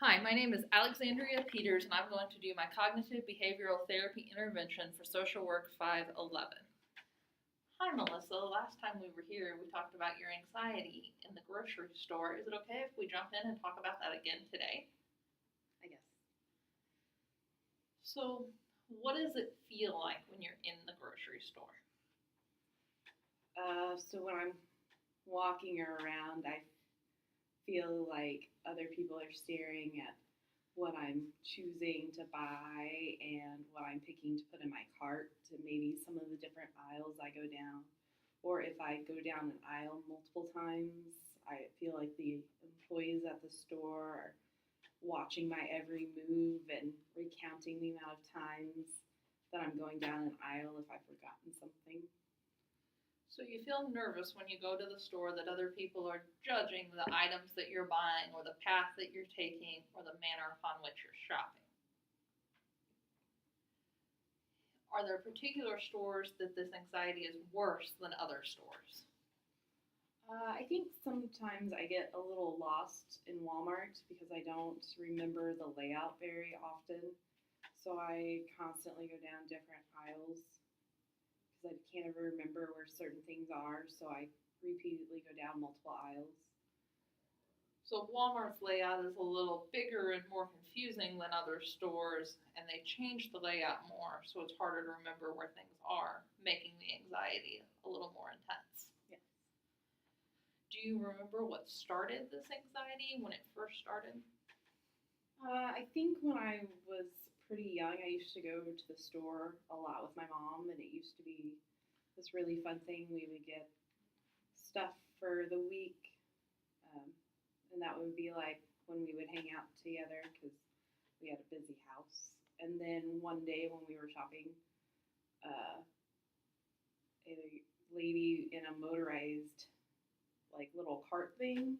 Hi, my name is Alexandria Peters, and I'm going to do my cognitive behavioral therapy intervention for Social Work 511. Hi, Melissa. Last time we were here, we talked about your anxiety in the grocery store. Is it okay if we jump in and talk about that again today? I guess. So, what does it feel like when you're in the grocery store? So when I'm walking around, I feel like other people are staring at what I'm choosing to buy and what I'm picking to put in my cart to maybe some of the different aisles I go down. Or if I go down an aisle multiple times, I feel like the employees at the store are watching my every move and recounting the amount of times that I'm going down an aisle if I've forgotten something. So, you feel nervous when you go to the store that other people are judging the items that you're buying, or the path that you're taking, or the manner upon which you're shopping. Are there particular stores that this anxiety is worse than other stores? I think sometimes I get a little lost in Walmart because I don't remember the layout very often. So I constantly go down different aisles because I can't ever remember where certain things are. So I repeatedly go down multiple aisles. So Walmart's layout is a little bigger and more confusing than other stores, and they changed the layout more, so it's harder to remember where things are, making the anxiety a little more intense. Yes. Do you remember what started this anxiety when it first started? I think when I was pretty young, I used to go to the store a lot with my mom, and it used to be this really fun thing. We would get stuff for the week. Um, and that would be like when we would hang out together because we had a busy house. And then one day when we were shopping, uh, a lady in a motorized like little cart thing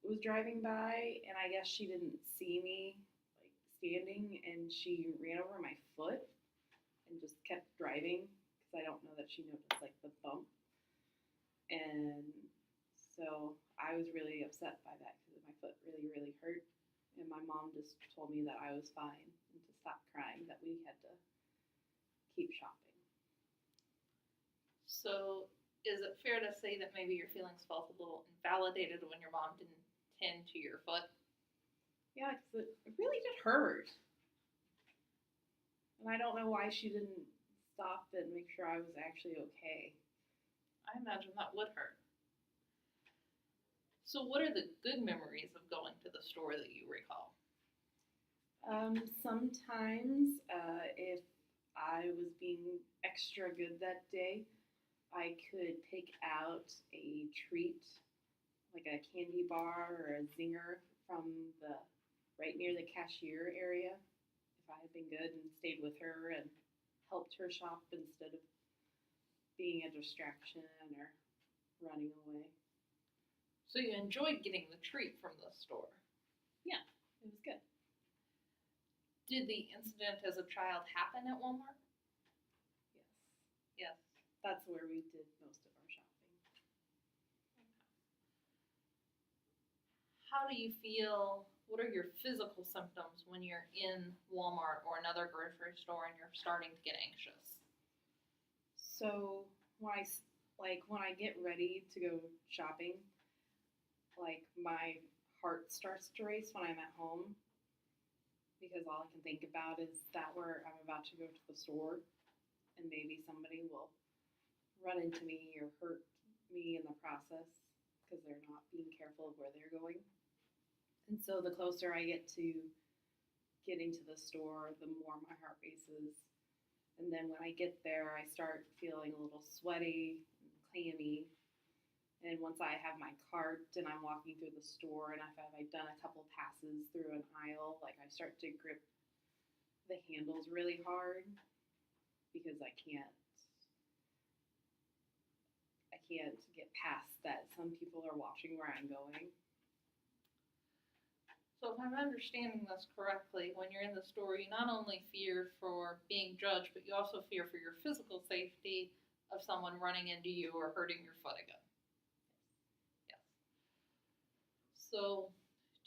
was driving by, and I guess she didn't see me like standing, and she ran over my foot and just kept driving because I don't know that she noticed like the bump. And so I was really upset by that because my foot really, really hurt. And my mom just told me that I was fine and to stop crying, that we had to keep shopping. So, is it fair to say that maybe your feelings felt a little invalidated when your mom didn't tend to your foot? Yeah, because it really did hurt. And I don't know why she didn't stop and make sure I was actually okay. I imagine that would hurt. So, what are the good memories of going to the store that you recall? Sometimes, if I was being extra good that day, I could pick out a treat, like a candy bar or a zinger from the right near the cashier area. If I had been good and stayed with her and helped her shop instead of being a distraction or running away. So, you enjoyed getting the treat from the store. Yeah, it was good. Did the incident as a child happen at Walmart? Yes. Yes. That's where we did most of our shopping. How do you feel? What are your physical symptoms when you're in Walmart or another grocery store and you're starting to get anxious? So when I get ready to go shopping, like my heart starts to race when I'm at home because all I can think about is that where I'm about to go to the store and maybe somebody will run into me or hurt me in the process because they're not being careful of where they're going. And so the closer I get to getting to the store, the more my heart races. And then when I get there, I start feeling a little sweaty and clammy. And once I have my cart and I'm walking through the store and I've done a couple passes through an aisle, like I start to grip the handles really hard because I can't get past that some people are watching where I'm going. So, if I'm understanding this correctly, when you're in the store, you not only fear for being judged, but you also fear for your physical safety of someone running into you or hurting your foot again. Yes. So,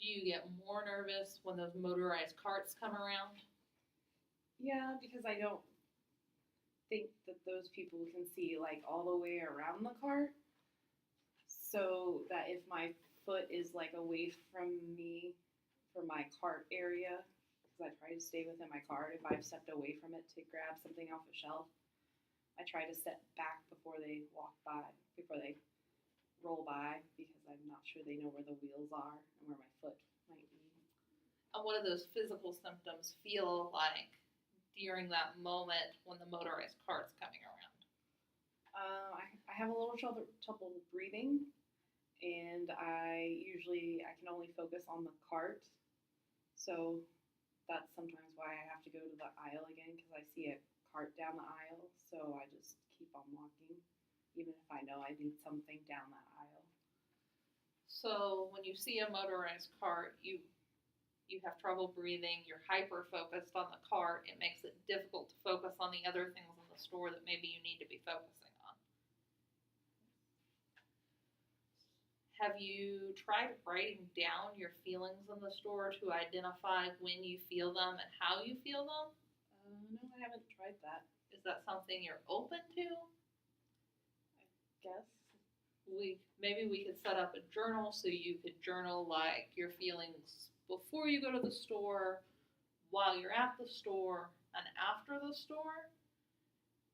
Do you get more nervous when those motorized carts come around? Yeah, because I don't think that those people can see like all the way around the cart. So that if my foot is like away from me for my cart area, because I try to stay within my cart, if I've stepped away from it to grab something off a shelf, I try to step back before they walk by, before they roll by, because I'm not sure they know where the wheels are and where my foot might be. And what do those physical symptoms feel like during that moment when the motorized cart's coming around? I have a little trouble breathing, and I can only focus on the cart. So that's sometimes why I have to go to the aisle again, because I see a cart down the aisle. So I just keep on walking, even if I know I need something down that aisle. So when you see a motorized cart, you have trouble breathing, you're hyper focused on the cart, it makes it difficult to focus on the other things in the store that maybe you need to be focusing on. Have you tried writing down your feelings in the store to identify when you feel them and how you feel them? No, I haven't tried that. Is that something you're open to? Guess. Maybe we could set up a journal so you could journal like your feelings before you go to the store, while you're at the store, and after the store,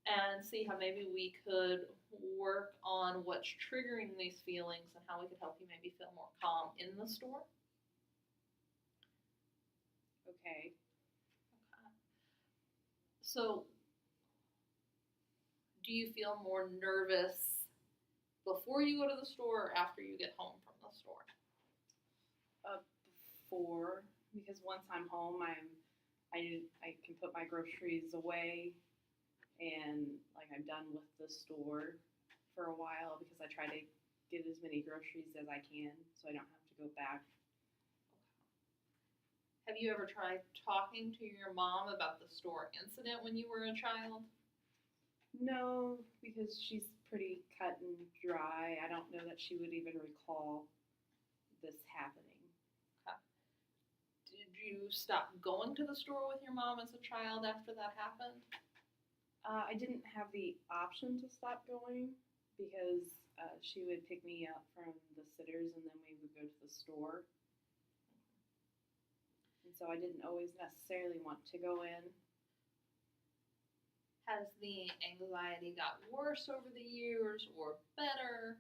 and see how maybe we could work on what's triggering these feelings and how we could help you maybe feel more calm in the store. Okay. So, do you feel more nervous before you go to the store or after you get home from the store? Before, because once I'm home, I can put my groceries away, and like I'm done with the store for a while, because I try to get as many groceries as I can, so I don't have to go back. Have you ever tried talking to your mom about the store incident when you were a child? No, because she's pretty cut and dry. I don't know that she would even recall this happening. Did you stop going to the store with your mom as a child after that happened? I didn't have the option to stop going, because she would pick me up from the sitters and then we would go to the store. And so I didn't always necessarily want to go in. Has the anxiety got worse over the years or better?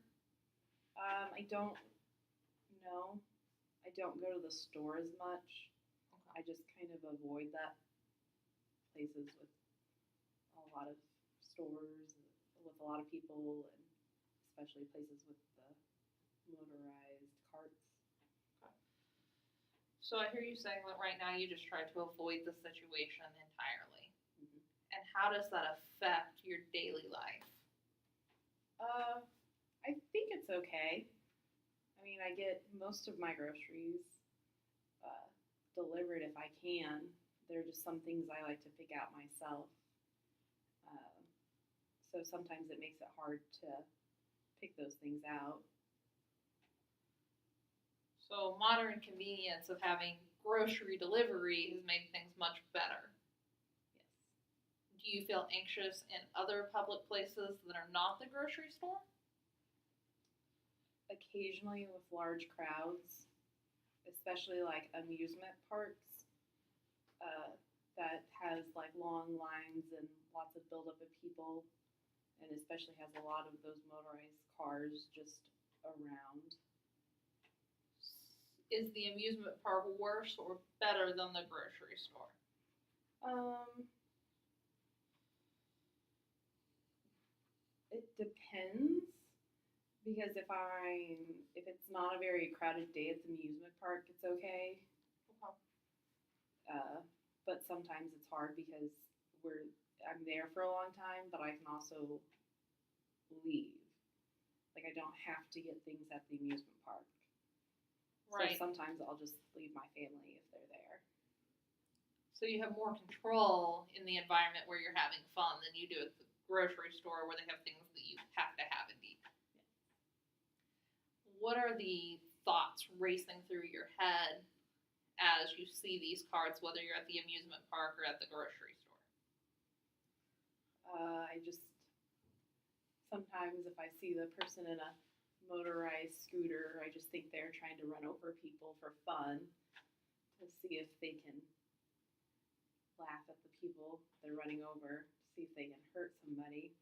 I don't know. I don't go to the store as much. Okay. I just kind of avoid that places with a lot of stores, with a lot of people, and especially places with the motorized carts. Okay. So I hear you saying that right now you just try to avoid the situation entirely. Mm-hmm. And how does that affect your daily life? I think it's okay. I mean, I get most of my groceries delivered if I can. There are just some things I like to pick out myself. So sometimes it makes it hard to pick those things out. So modern convenience of having grocery delivery has made things much better. Yes. Do you feel anxious in other public places that are not the grocery store? Occasionally with large crowds, especially like amusement parks that has like long lines and lots of buildup of people, and especially has a lot of those motorized cars just around. Is the amusement park worse or better than the grocery store? It depends, because if it's not a very crowded day at the amusement park, it's okay. Okay. But sometimes it's hard because I'm there for a long time, but I can also leave. Like, I don't have to get things at the amusement park. Right. So sometimes I'll just leave my family if they're there. So you have more control in the environment where you're having fun than you do at the grocery store where they have things that you have to have indeed. Yeah. What are the thoughts racing through your head as you see these cards, whether you're at the amusement park or at the grocery store? I just sometimes if I see the person in a motorized scooter, I just think they're trying to run over people for fun to see if they can laugh at the people they're running over, to see if they can hurt somebody.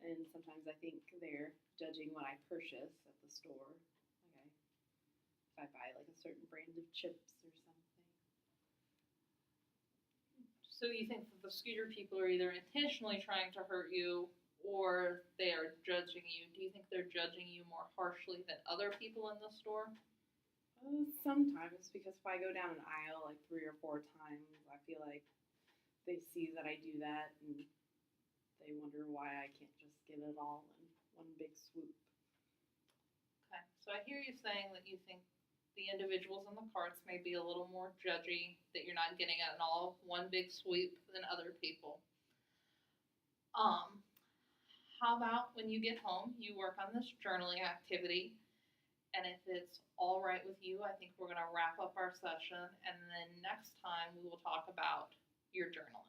And sometimes I think they're judging what I purchase at the store. Like if I buy like a certain brand of chips or something. So you think that the scooter people are either intentionally trying to hurt you or they are judging you? Do you think they're judging you more harshly than other people in the store? Sometimes, because if I go down an aisle like 3 or 4 times, I feel like they see that I do that and they wonder why I can't just get it all in one big swoop. Okay, so I hear you saying that you think the individuals in the carts may be a little more judgy, that you're not getting it in all one big swoop than other people. How about when you get home, you work on this journaling activity, and if it's all right with you, I think we're going to wrap up our session, and then next time we will talk about your journal.